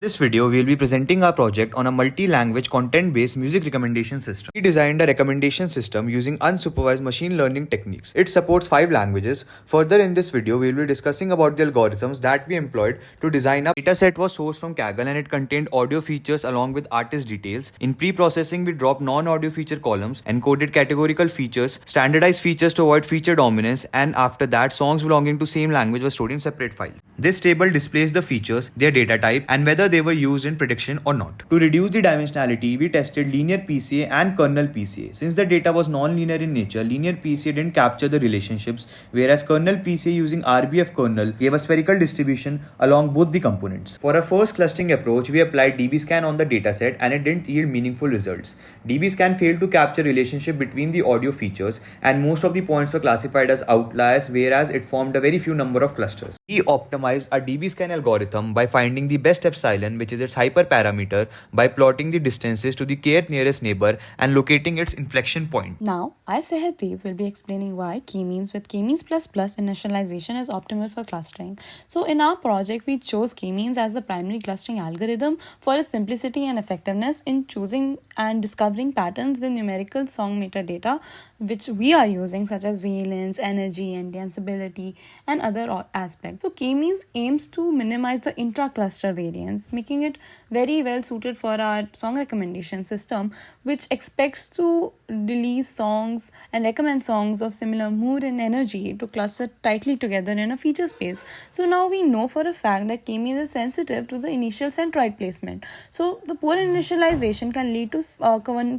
This video, we will be presenting our project on a multi-language content-based music recommendation system. We designed a recommendation system using unsupervised machine learning techniques. It supports 5 languages. Further in this video, we will be discussing about the algorithms that we employed to design a dataset was sourced from Kaggle and it contained audio features along with artist details. In pre-processing, we dropped non-audio feature columns, encoded categorical features, standardized features to avoid feature dominance, and after that, songs belonging to same language were stored in separate files. This table displays the features, their data type, and whether they were used in prediction or not. To reduce the dimensionality, we tested linear PCA and kernel PCA. Since the data was non-linear in nature, linear PCA didn't capture the relationships, whereas kernel PCA using RBF kernel gave a spherical distribution along both the components. For our first clustering approach, we applied dbScan on the dataset and it didn't yield meaningful results. dbScan failed to capture relationship between the audio features and most of the points were classified as outliers, whereas it formed a very few number of clusters. We optimized our dbScan algorithm by finding the best epsilon, which is its hyperparameter, by plotting the distances to the kth nearest neighbor and locating its inflection point. Now, I, Sehadev, will be explaining why k-means with k-means plus initialization is optimal for clustering. So, in our project, we chose k-means as the primary clustering algorithm for its simplicity and effectiveness in choosing and discovering patterns with numerical song metadata, which we are using, such as valence, energy, and danceability, and other aspects. So, k-means aims to minimize the intra-cluster variance, making it very well suited for our song recommendation system, which expects to release songs and recommend songs of similar mood and energy to cluster tightly together in a feature space. So now we know for a fact that k-means is sensitive to the initial centroid placement. So the poor initialization can lead to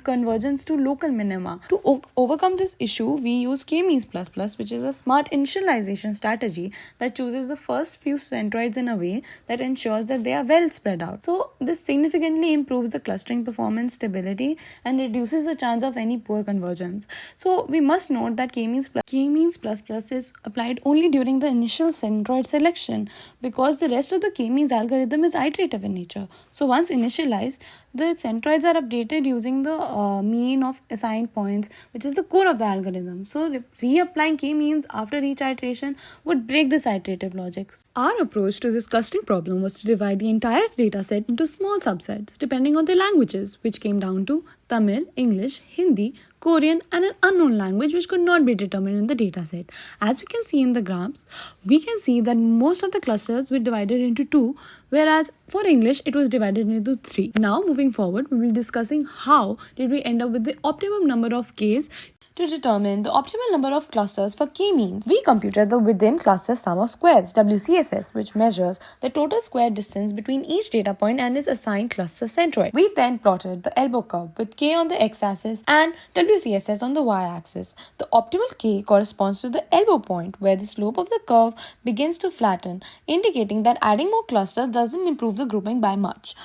convergence to local minima. To overcome this issue, we use k-means plus, which is a smart initialization strategy that chooses the first few centroids in a way that ensures that they are well spread out. So this significantly improves the clustering performance stability and reduces the chance of any poor convergence. So we must note that k-means plus is applied only during the initial centroid selection because the rest of the k-means algorithm is iterative in nature. So once initialized, the centroids are updated using the mean of assigned points, which is the core of the algorithm. So reapplying k-means after each iteration would break this iterative logic. Our approach to this clustering problem was to divide the entire dataset into small subsets depending on their languages, which came down to Tamil, English, Hindi, Korean, and an unknown language which could not be determined in the dataset. As we can see in the graphs, we can see that most of the clusters were divided into 2, whereas for English it was divided into 3. Now moving forward, we will be discussing how did we end up with the optimum number of Ks. To determine the optimal number of clusters for k-means, we computed the within cluster sum of squares, WCSS, which measures the total square distance between each data point and its assigned cluster centroid. We then plotted the elbow curve with k on the x-axis and WCSS on the y-axis. The optimal k corresponds to the elbow point, where the slope of the curve begins to flatten, indicating that adding more clusters doesn't improve the grouping by much.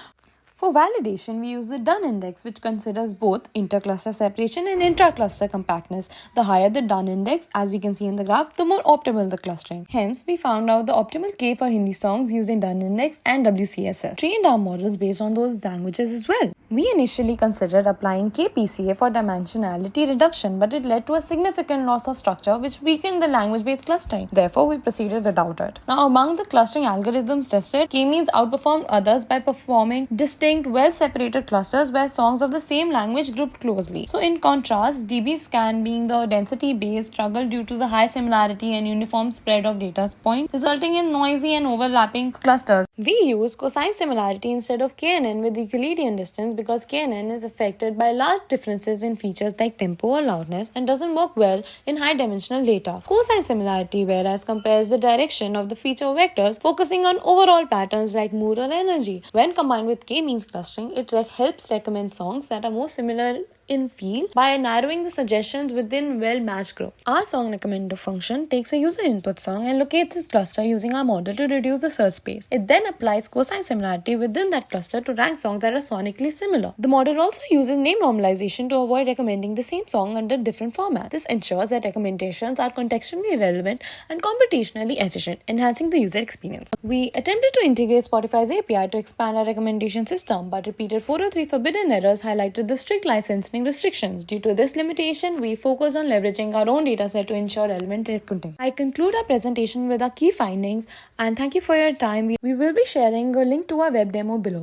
For validation, we use the Dunn index, which considers both intercluster separation and intracluster compactness. The higher the Dunn index, as we can see in the graph, the more optimal the clustering. Hence, we found out the optimal K for Hindi songs using Dunn index and WCSS. Trained our models based on those languages as well. We initially considered applying KPCA for dimensionality reduction, but it led to a significant loss of structure which weakened the language-based clustering. Therefore, we proceeded without it. Now, among the clustering algorithms tested, k-means outperformed others by performing distinct, well-separated clusters where songs of the same language grouped closely. So, in contrast, dbScan, being the density-based, struggled due to the high similarity and uniform spread of data points, resulting in noisy and overlapping clusters. We use cosine similarity instead of KNN with Euclidean distance because KNN is affected by large differences in features like tempo or loudness and doesn't work well in high-dimensional data. Cosine similarity, whereas, compares the direction of the feature vectors, focusing on overall patterns like mood or energy. When combined with k-means clustering, it helps recommend songs that are more similar in feel by narrowing the suggestions within well-matched groups. Our song recommender function takes a user input song and locates this cluster using our model to reduce the search space. It then applies cosine similarity within that cluster to rank songs that are sonically similar. The model also uses name normalization to avoid recommending the same song under different formats. This ensures that recommendations are contextually relevant and computationally efficient, enhancing the user experience. We attempted to integrate Spotify's API to expand our recommendation system, but repeated 403 forbidden errors highlighted the strict licensing restrictions. Due to this limitation, we focused on leveraging our own dataset to ensure relevant context. I conclude our presentation with our key findings and thank you for your time. We will be sharing a link to our web demo below.